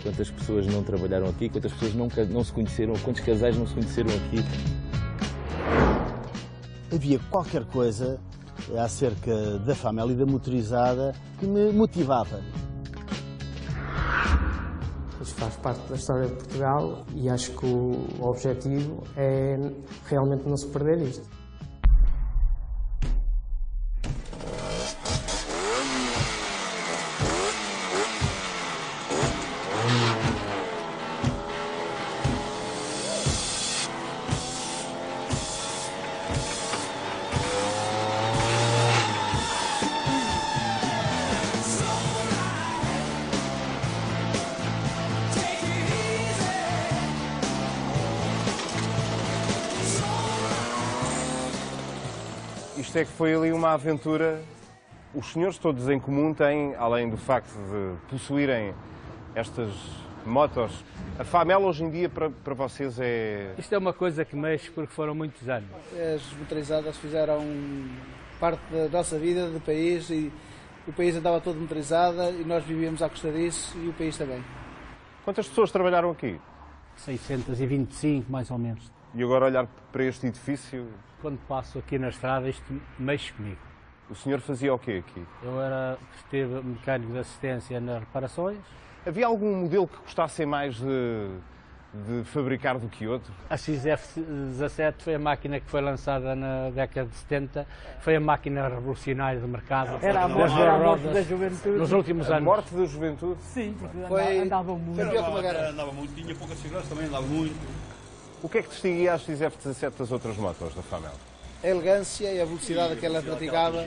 Quantas pessoas não trabalharam aqui, quantas pessoas não se conheceram, quantos casais não se conheceram aqui. Havia qualquer coisa acerca da Famel e da motorizada que me motivava. Isto faz parte da história de Portugal e acho que o objetivo é realmente não se perder isto. Isto é que foi ali uma aventura. Os senhores todos em comum têm, além do facto de possuírem estas motos, a Famel hoje em dia para vocês é... Isto é uma coisa que mexe porque foram muitos anos. As motorizadas fizeram parte da nossa vida, do país, e o país andava todo motorizado e nós vivíamos à custa disso e o país também. Quantas pessoas trabalharam aqui? 625, mais ou menos. E agora olhar para este edifício... Quando passo aqui na estrada, isto mexe comigo. O senhor fazia o quê aqui? Eu estive mecânico de assistência nas reparações. Havia algum modelo que gostassem mais de fabricar do que outro? A XF17 foi a máquina que foi lançada na década de 70, foi a máquina revolucionária do mercado. Era a morte da juventude. Nos últimos anos. A morte da juventude? Sim, porque andavam muito. Andava muito, tinha pouca segurança, também andava muito. O que é que distinguia a XF17 das outras motos da Famel? A elegância e a velocidade que ela praticava,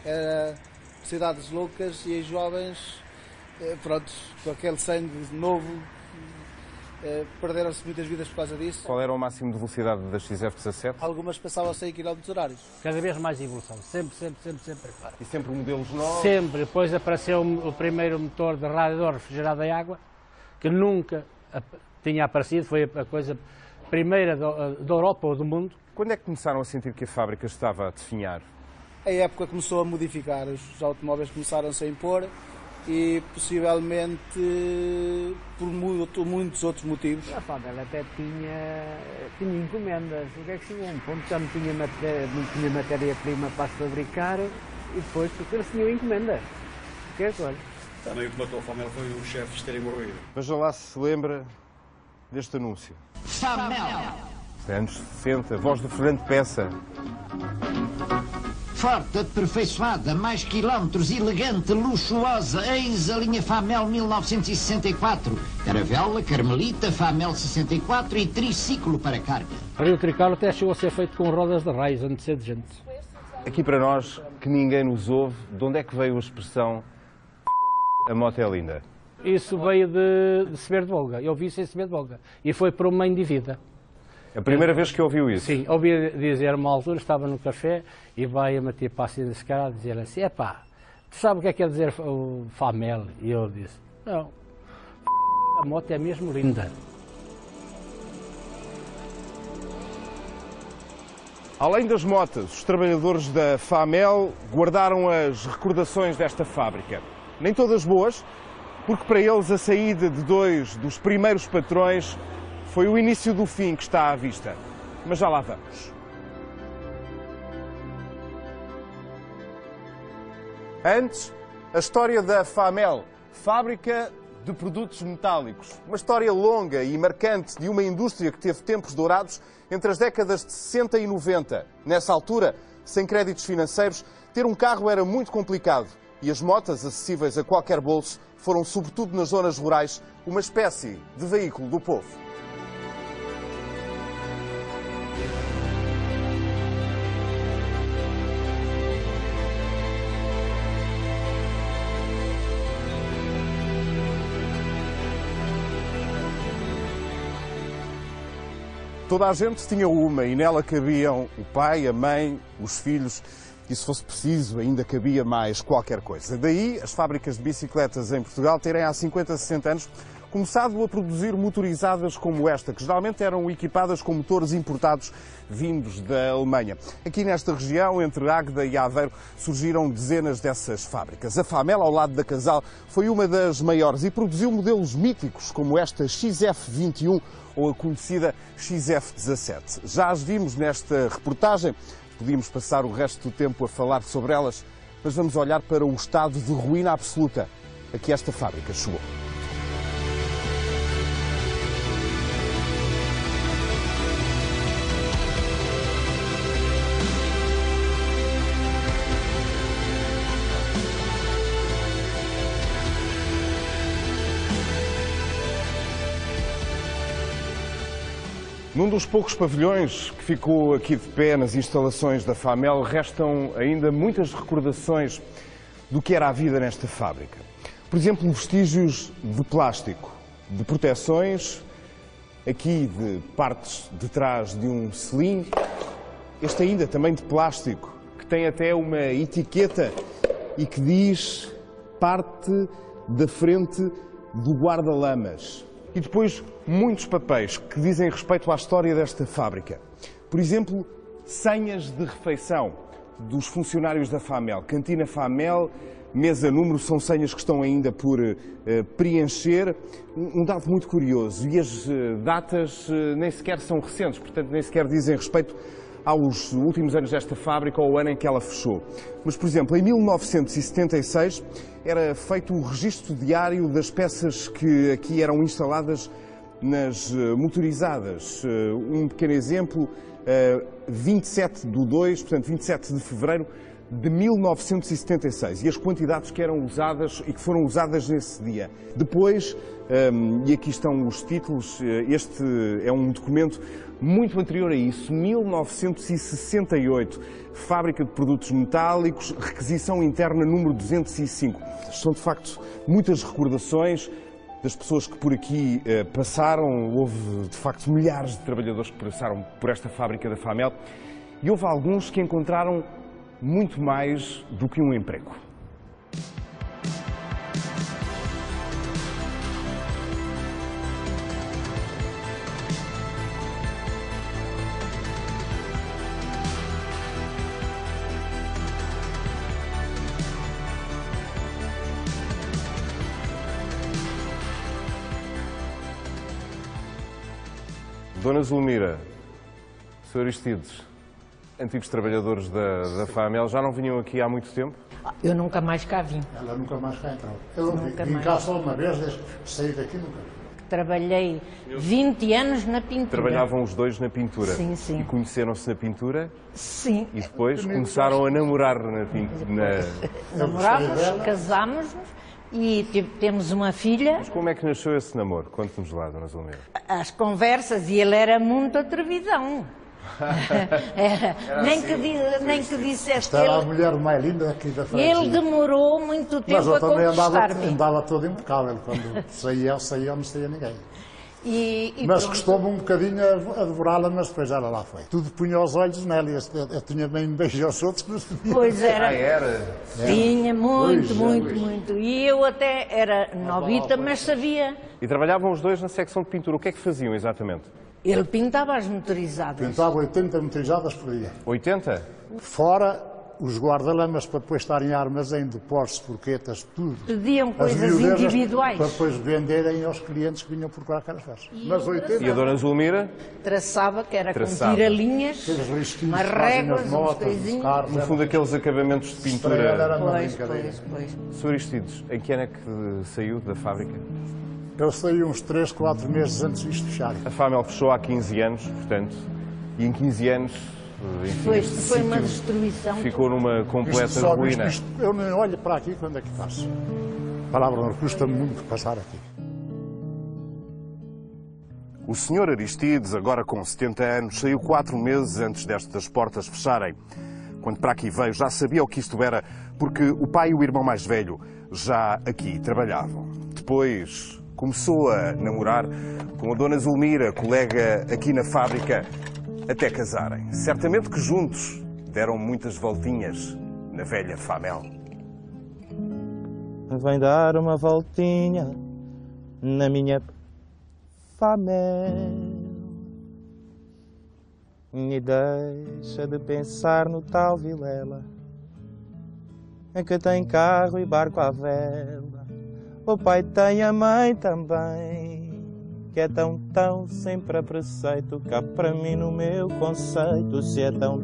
era velocidades loucas e os jovens, pronto, com aquele sangue novo, perderam-se muitas vidas por causa disso. Qual era o máximo de velocidade da XF17? Algumas passavam a 100 km/h. Cada vez mais evolução, sempre. E sempre modelos novos? Sempre. Depois apareceu o primeiro motor de radiador refrigerado em água, que nunca tinha aparecido, foi a coisa primeira da Europa ou do mundo. Quando é que começaram a sentir que a fábrica estava a definhar? A época começou a modificar, os automóveis começaram-se a impor e possivelmente por muitos outros motivos. A Famel até tinha encomendas, o que é que chegou a um ponto já não tinha matéria-prima para se fabricar e depois porque eles tinham encomendas. O que é que olha? Também o que matou a Famel foi os chefes terem morrido. Veja lá se lembra deste anúncio. Famel. Anos 60, voz do Fernando Peça. Forte, aperfeiçoada, mais quilómetros, elegante, luxuosa, eis a linha Famel 1964. Caravela, Carmelita, Famel 64 e triciclo para carga. O triciclo até chegou a ser feito com rodas de raios antecedentes. Aqui para nós, que ninguém nos ouve, de onde é que veio a expressão a moto é linda? Isso veio de Sever de Volga. Eu vi isso em Sever de Volga. E foi por uma indivídua. É a primeira vez que ouviu isso? Sim, ouvi dizer uma altura, estava no café e vai-me ter passo desse cara a dizer assim: epá, tu sabes o que é quer dizer o Famel? E eu disse: não, a moto é mesmo linda. Além das motas, os trabalhadores da Famel guardaram as recordações desta fábrica. Nem todas boas, porque para eles a saída de dois dos primeiros patrões foi o início do fim que está à vista. Mas já lá vamos. Antes, a história da Famel, fábrica de produtos metálicos. Uma história longa e marcante de uma indústria que teve tempos dourados entre as décadas de 60 e 90. Nessa altura, sem créditos financeiros, ter um carro era muito complicado e as motas, acessíveis a qualquer bolso, foram, sobretudo nas zonas rurais, uma espécie de veículo do povo. Toda a gente tinha uma e nela cabiam o pai, a mãe, os filhos e, se fosse preciso, ainda cabia mais qualquer coisa. Daí as fábricas de bicicletas em Portugal terem há 50, 60 anos começado a produzir motorizadas como esta, que geralmente eram equipadas com motores importados vindos da Alemanha. Aqui nesta região, entre Águeda e Aveiro, surgiram dezenas dessas fábricas. A Famel, ao lado da Casal, foi uma das maiores e produziu modelos míticos como esta XF21 ou a conhecida XF17. Já as vimos nesta reportagem, podíamos passar o resto do tempo a falar sobre elas, mas vamos olhar para o estado de ruína absoluta a que esta fábrica chegou. Num dos poucos pavilhões que ficou aqui de pé nas instalações da Famel, restam ainda muitas recordações do que era a vida nesta fábrica. Por exemplo, vestígios de plástico, de proteções, aqui de partes de trás de um selim, este ainda também de plástico, que tem até uma etiqueta e que diz parte da frente do guarda-lamas. E depois muitos papéis que dizem respeito à história desta fábrica. Por exemplo, senhas de refeição dos funcionários da Famel. Cantina Famel, mesa número, são senhas que estão ainda por preencher. Um dado muito curioso, e as datas nem sequer são recentes, portanto nem sequer dizem respeito aos últimos anos desta fábrica ou ao ano em que ela fechou. Mas, por exemplo, em 1976 era feito o registro diário das peças que aqui eram instaladas nas motorizadas. Um pequeno exemplo, 27/2, portanto 27 de fevereiro de 1976, e as quantidades que eram usadas e que foram usadas nesse dia. Depois, e aqui estão os títulos, este é um documento muito anterior a isso, 1968, Fábrica de Produtos Metálicos, requisição interna número 205. São de facto muitas recordações das pessoas que por aqui passaram. Houve de facto milhares de trabalhadores que passaram por esta fábrica da Famel e houve alguns que encontraram muito mais do que um emprego. Dona Zulmira, Sr. Aristides, antigos trabalhadores da Famel, já não vinham aqui há muito tempo? Eu nunca mais cá vim. Ela nunca mais cá entrou. Eu vim cá só uma vez, desde que saí daqui nunca. Trabalhei 20 anos na pintura. Trabalhavam os dois na pintura? Sim, sim. E conheceram-se na pintura? Sim. E depois começaram a namorar na pintura? Namorámos, casámos-nos e temos uma filha. Mas como é que nasceu esse namoro? Conte-nos lá, Dona Zulmira. As conversas, e ele era muito atrevidão. Nem que dissesse. Esta era a mulher mais linda aqui da frente. Ele demorou muito tempo a conquistar-me. Andava todo impecável. Quando saía, não saía ninguém. Mas custou-me um bocadinho a devorá-la, mas depois ela lá foi. Tudo punha os olhos nela e eu tinha bem beijo aos outros. Mas... Pois era. Era? Tinha muito. E eu até era novita, mas sabia. E trabalhavam os dois na secção de pintura. O que é que faziam exatamente? Ele pintava as motorizadas. Pintava 80 motorizadas por dia. 80? Fora os guarda-lamas para depois estarem em armazém de postos, porquetas, tudo. Pediam coisas individuais. Para depois venderem aos clientes que vinham procurar aquelas peças. Mas 80... E a Dona Zulmira? Traçava, que era com tiralinhas, umas réguas, umas coisinhas. No fundo, aqueles acabamentos de pintura. Pois. Sr. Aristides, em que ano é que saiu da fábrica? Eu saí uns 3, 4 meses antes disto fechar. A Famel fechou há 15 anos, portanto, e em 15 anos, enfim, foi uma destruição. Ficou numa completa ruína. Eu nem olho para aqui quando é que passo. A palavra não custa muito passar aqui. O Sr. Aristides, agora com 70 anos, saiu 4 meses antes destas portas fecharem. Quando para aqui veio, já sabia o que isto era, porque o pai e o irmão mais velho já aqui trabalhavam. Depois começou a namorar com a Dona Zulmira, colega aqui na fábrica, até casarem. Certamente que juntos deram muitas voltinhas na velha Famel. Vem dar uma voltinha na minha Famel. E deixa de pensar no tal Vilela, em que tem carro e barco à vela. O pai tem, a mãe também, que é tão sempre a preceito. Cá para mim no meu conceito, se é tão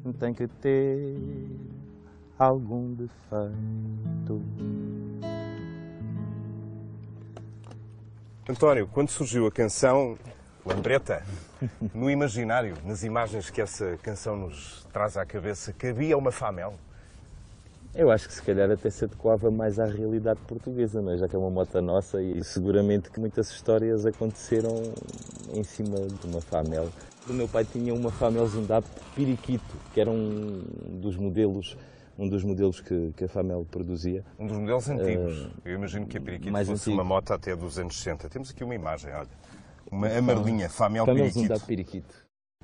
e tem que ter algum defeito. António, quando surgiu a canção Lambreta, no imaginário, nas imagens que essa canção nos traz à cabeça, cabia uma Famel? Eu acho que se calhar até se adequava mais à realidade portuguesa, não é? Já que é uma moto nossa e seguramente que muitas histórias aconteceram em cima de uma Famel. O meu pai tinha uma Famel Zundap Periquito, que era um dos modelos que a Famel produzia. Um dos modelos antigos. Eu imagino que a Periquito fosse antigo. Uma moto até dos anos 60. Temos aqui uma imagem, olha. Uma amarelinha, Famel Periquito.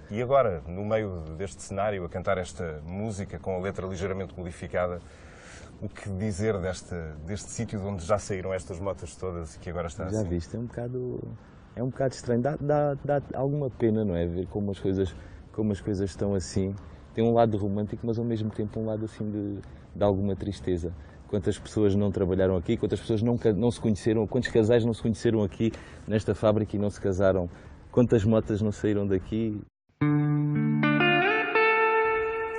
E agora, no meio deste cenário, a cantar esta música com a letra ligeiramente modificada, o que dizer deste sítio de onde já saíram estas motas todas e que agora está assim? Já viste, é um bocado estranho. Dá alguma pena, não é? Ver como as coisas estão assim. Tem um lado romântico, mas ao mesmo tempo um lado assim de alguma tristeza. Quantas pessoas não trabalharam aqui, quantas pessoas não se conheceram, quantos casais não se conheceram aqui nesta fábrica e não se casaram, quantas motas não saíram daqui.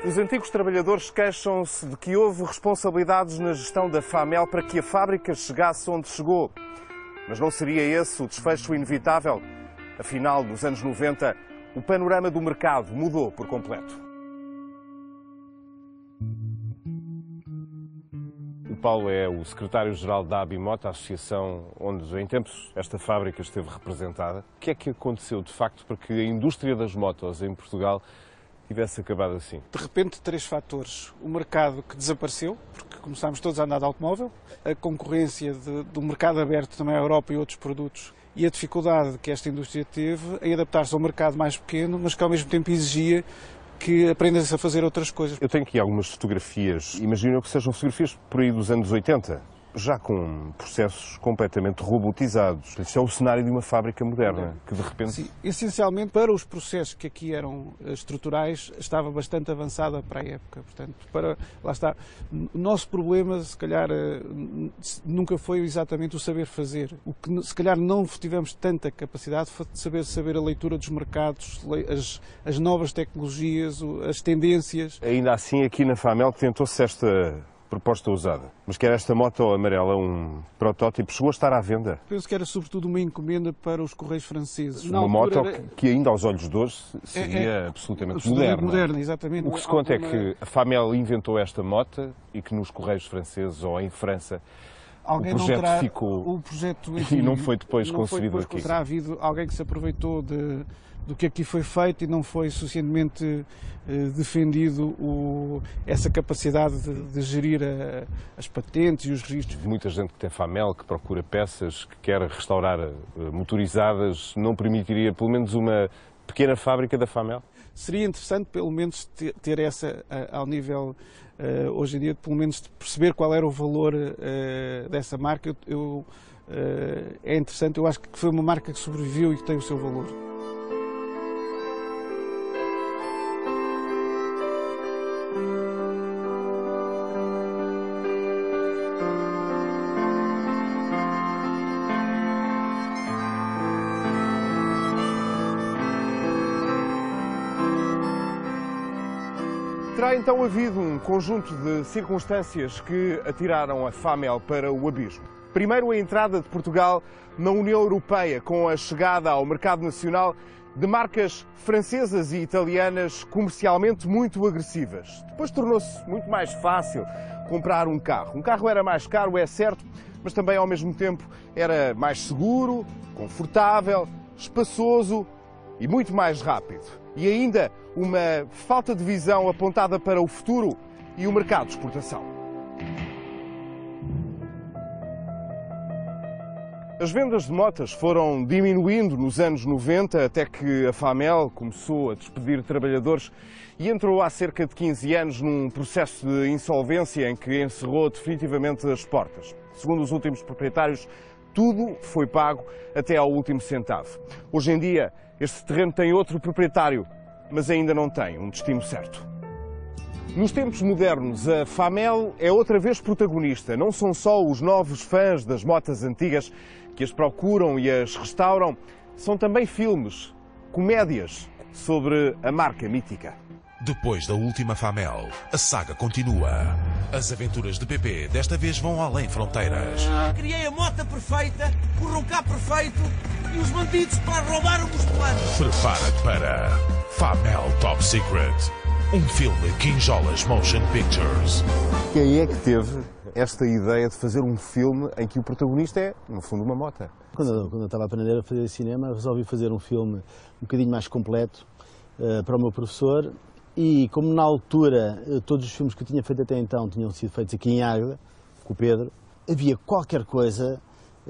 Os antigos trabalhadores queixam-se de que houve responsabilidades na gestão da Famel para que a fábrica chegasse onde chegou. Mas não seria esse o desfecho inevitável? Afinal, nos anos 90, o panorama do mercado mudou por completo. O Paulo é o secretário-geral da Abimota, a associação onde, em tempos, esta fábrica esteve representada. O que é que aconteceu, de facto, para que a indústria das motos em Portugal tivesse acabado assim? De repente, 3 fatores. O mercado que desapareceu, porque começámos todos a andar de automóvel, a concorrência do mercado aberto também à Europa e outros produtos, e a dificuldade que esta indústria teve em adaptar-se ao mercado mais pequeno, mas que ao mesmo tempo exigia que aprendam-se a fazer outras coisas. Eu tenho aqui algumas fotografias, imagino que sejam fotografias por aí dos anos 80, já com processos completamente robotizados. Isso é o cenário de uma fábrica moderna, que de repente... Sim, essencialmente para os processos que aqui eram estruturais, estava bastante avançada para a época. Portanto, lá está. O nosso problema, se calhar, nunca foi exatamente o saber fazer. O que, se calhar, não tivemos tanta capacidade foi de saber a leitura dos mercados, as novas tecnologias, as tendências. Ainda assim, aqui na Famel tentou-se esta proposta usada. Mas que era esta moto amarela, um protótipo, chegou a estar à venda? Penso que era sobretudo uma encomenda para os Correios franceses. Uma moto que ainda aos olhos de hoje seria absolutamente moderna. Moderna, exatamente. O que se conta é que a Famel inventou esta moto e que nos Correios franceses ou em França o projeto ficou e não foi depois concebido aqui. Terá havido alguém que se aproveitou do que aqui foi feito e não foi suficientemente defendido essa capacidade de gerir as patentes e os registros. Muita gente que tem Famel, que procura peças, que quer restaurar motorizadas, não permitiria pelo menos uma pequena fábrica da Famel? Seria interessante pelo menos ter essa ao nível, hoje em dia, pelo menos de perceber qual era o valor dessa marca. É interessante, eu acho que foi uma marca que sobreviveu e que tem o seu valor. Terá então havido um conjunto de circunstâncias que atiraram a Famel para o abismo. Primeiro, a entrada de Portugal na União Europeia, com a chegada ao mercado nacional de marcas francesas e italianas comercialmente muito agressivas. Depois tornou-se muito mais fácil comprar um carro. Um carro era mais caro, é certo, mas também ao mesmo tempo era mais seguro, confortável, espaçoso e muito mais rápido. E ainda uma falta de visão apontada para o futuro e o mercado de exportação. As vendas de motas foram diminuindo nos anos 90 até que a FAMEL começou a despedir trabalhadores e entrou há cerca de 15 anos num processo de insolvência em que encerrou definitivamente as portas. Segundo os últimos proprietários, tudo foi pago até ao último centavo. Hoje em dia, este terreno tem outro proprietário, mas ainda não tem um destino certo. Nos tempos modernos, a FAMEL é outra vez protagonista. Não são só os novos fãs das motas antigas que as procuram e as restauram, são também filmes, comédias sobre a marca mítica. Depois da última FAMEL, a saga continua. As aventuras de PP desta vez vão além fronteiras. Criei a moto perfeita, o roncar perfeito e os bandidos para roubaram-me os planos. Prepara-te para FAMEL Top Secret, um filme Quinjolas Motion Pictures. Quem é que teve esta ideia de fazer um filme em que o protagonista é, no fundo, uma mota? Quando eu estava a aprender a fazer cinema, resolvi fazer um filme um bocadinho mais completo para o meu professor. E como na altura todos os filmes que eu tinha feito até então tinham sido feitos aqui em Águeda, com o Pedro, havia qualquer coisa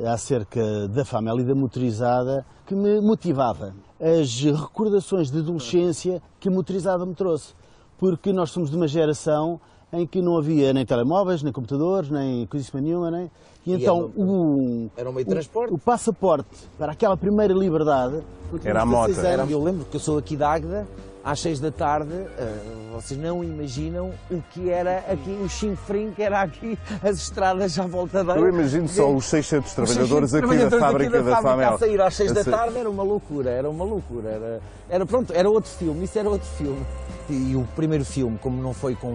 acerca da FAMEL e da motorizada que me motivava. As recordações de adolescência que a motorizada me trouxe. Porque nós somos de uma geração em que não havia nem telemóveis, nem computadores, nem coisa nenhuma, nem... E então era um meio de transporte. O passaporte para aquela primeira liberdade... Era a moto. Eu lembro que eu sou aqui de Águeda, às 6 da tarde, vocês não imaginam o que era aqui, o chinfrim que era aqui, as estradas à volta da... Eu imagino só os 600 trabalhadores aqui da fábrica da FAMEL. A sair às 6 da tarde era uma loucura, era outro filme, isso era outro filme. E o primeiro filme, como não foi com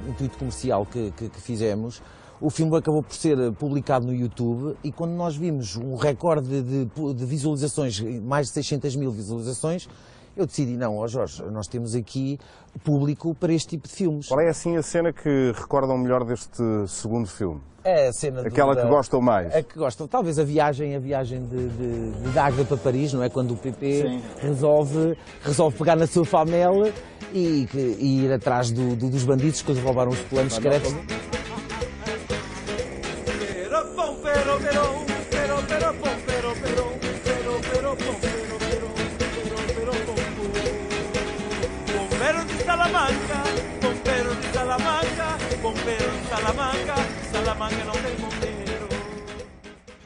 intuito comercial que fizemos, o filme acabou por ser publicado no YouTube e quando nós vimos um recorde de visualizações, mais de 600 mil visualizações, eu decidi, não, ó Jorge, nós temos aqui público para este tipo de filmes. Qual é assim a cena que recordam melhor deste segundo filme? É a cena aquela que gostam mais? A que gostam, talvez a viagem de Águeda para Paris, não é? Quando o PP resolve pegar na sua FAMEL e ir atrás dos bandidos que roubaram os planos secretos.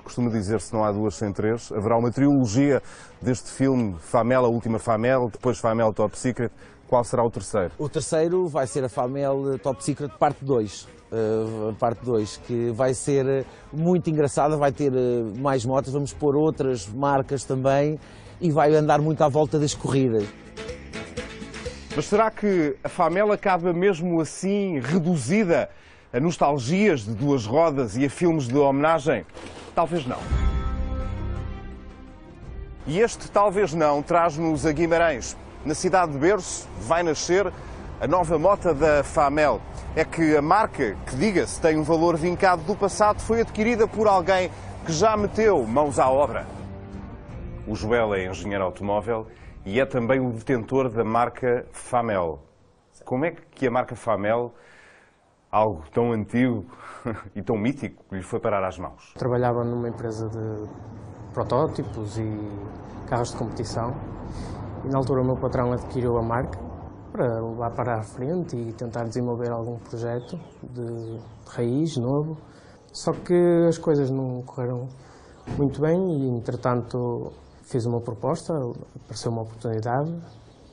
Costuma dizer-se não há duas sem três. Haverá uma trilogia deste filme, FAMEL, a última FAMEL, depois FAMEL Top Secret. Qual será o terceiro? O terceiro vai ser a FAMEL Top Secret parte 2. Parte 2, que vai ser muito engraçada, vai ter mais motos, vamos pôr outras marcas também e vai andar muito à volta das corridas. Mas será que a FAMEL acaba mesmo assim reduzida a nostalgias de duas rodas e a filmes de homenagem? Talvez não. E este talvez não traz-nos a Guimarães. Na cidade de berço vai nascer a nova mota da FAMEL. É que a marca, que diga-se tem um valor vincado do passado, foi adquirida por alguém que já meteu mãos à obra. O Joel é engenheiro automóvel e é também o detentor da marca FAMEL. Como é que a marca FAMEL, algo tão antigo e tão mítico, lhe foi parar às mãos? Trabalhava numa empresa de protótipos e carros de competição e na altura o meu patrão adquiriu a marca para levar para a frente e tentar desenvolver algum projeto de raiz novo. Só que as coisas não correram muito bem e, entretanto, fiz uma proposta, apareceu uma oportunidade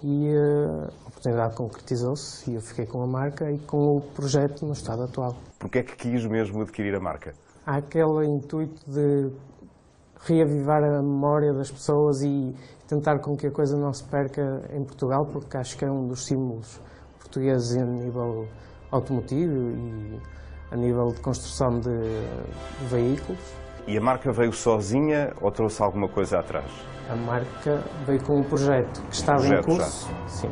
e a oportunidade concretizou-se e eu fiquei com a marca e com o projeto no estado atual. Porquê é que quis mesmo adquirir a marca? Há aquele intuito de reavivar a memória das pessoas e tentar com que a coisa não se perca em Portugal, porque acho que é um dos símbolos portugueses a nível automotivo e a nível de construção de veículos. E a marca veio sozinha ou trouxe alguma coisa atrás? A marca veio com um projeto que estava em curso, sim,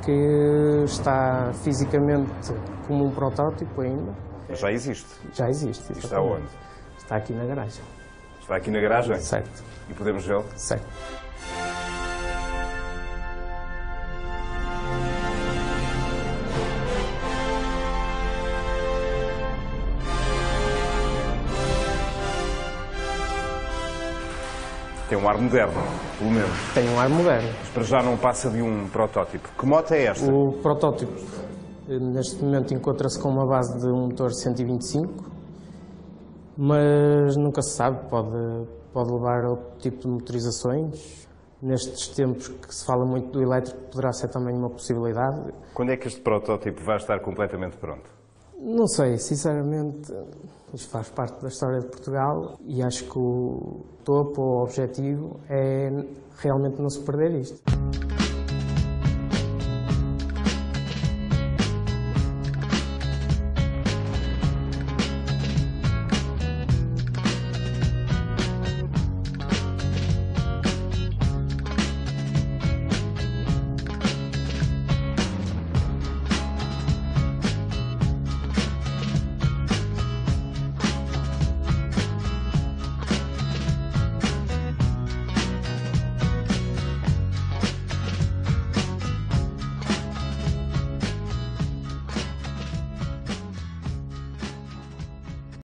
que está fisicamente como um protótipo ainda. Já existe? Já existe. Está onde? Está aqui na garagem. Está aqui na garagem? Certo. E podemos vê-lo? Certo. Tem um ar moderno, pelo menos. Tem um ar moderno. Mas para já não passa de um protótipo. Que moto é esta? O protótipo, neste momento, encontra-se com uma base de um motor 125, mas nunca se sabe, pode levar a outro tipo de motorizações. Nestes tempos que se fala muito do elétrico, poderá ser também uma possibilidade. Quando é que este protótipo vai estar completamente pronto? Não sei, sinceramente, isto faz parte da história de Portugal e acho que o topo, o objetivo, é realmente não se perder isto.